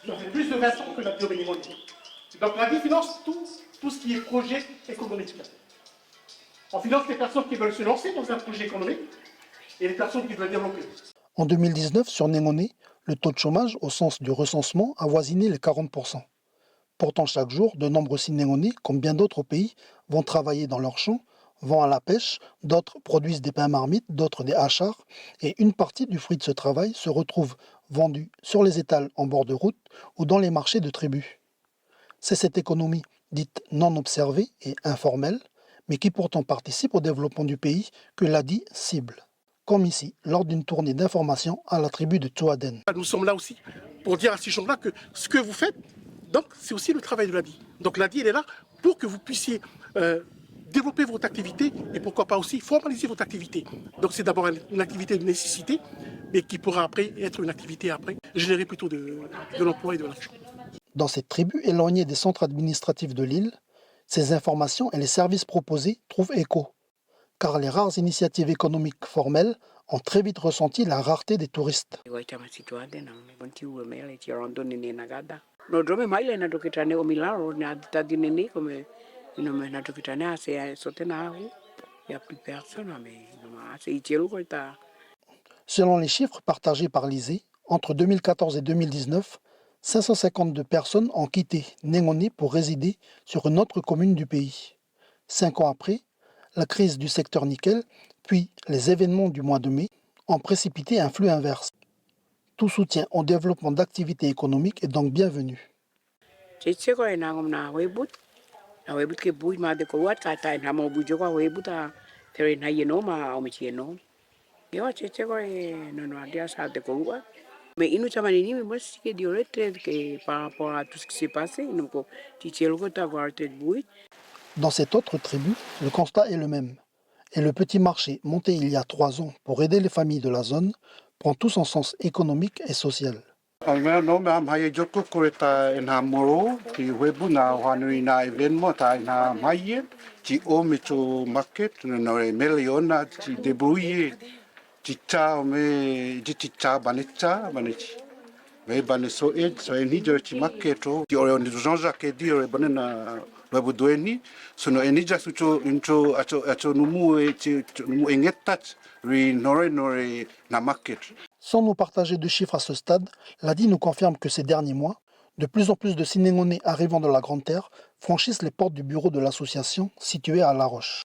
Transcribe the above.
Ça fait plus de 20 ans que la vie au minimum. Donc la vie finance tout ce qui est projet économique. On finance les personnes qui veulent se lancer dans un projet économique et les personnes qui veulent développer. En 2019, sur Néngoné, le taux de chômage, au sens du recensement, avoisinait les 40%. Pourtant, chaque jour, de nombreux Néngonais, comme bien d'autres pays, vont travailler dans leurs champs, vont à la pêche, d'autres produisent des pains marmites, d'autres des hachars, et une partie du fruit de ce travail se retrouve vendue sur les étals en bord de route ou dans les marchés de tribus. C'est cette économie dite non observée et informelle, mais qui pourtant participe au développement du pays que l'ADI cible. Comme ici, lors d'une tournée d'information à la tribu de Tsoaden. Nous sommes là aussi pour dire à ces gens-là que ce que vous faites, donc c'est aussi le travail de l'ADI. Donc l'ADI, elle est là pour que vous puissiez développer votre activité et pourquoi pas aussi formaliser votre activité. Donc c'est d'abord une activité de nécessité, mais qui pourra après être une activité après, générer plutôt de l'emploi et de l'argent. Dans cette tribu éloignée des centres administratifs de l'île, ces informations et les services proposés trouvent écho, car les rares initiatives économiques formelles ont très vite ressenti la rareté des touristes. Selon les chiffres partagés par l'ISEE, entre 2014 et 2019, 552 personnes ont quitté Néngoné pour résider sur une autre commune du pays. 5 ans après, la crise du secteur nickel, puis les événements du mois de mai, ont précipité un flux inverse. Tout soutien au développement d'activités économiques est donc bienvenu. Mais il nous a dit, mais moi, c'est que Dieu que par rapport à tout ce qui s'est passé, nous, Dans cette autre tribu, le constat est le même. Et le petit marché, monté il y a 3 ans pour aider les familles de la zone, prend tout son sens économique et social. Sans nous partager de chiffres à ce stade, l'ADI nous confirme que ces derniers mois, de plus en plus de Sinéngonais arrivant de la Grande Terre franchissent les portes du bureau de l'association située à La Roche.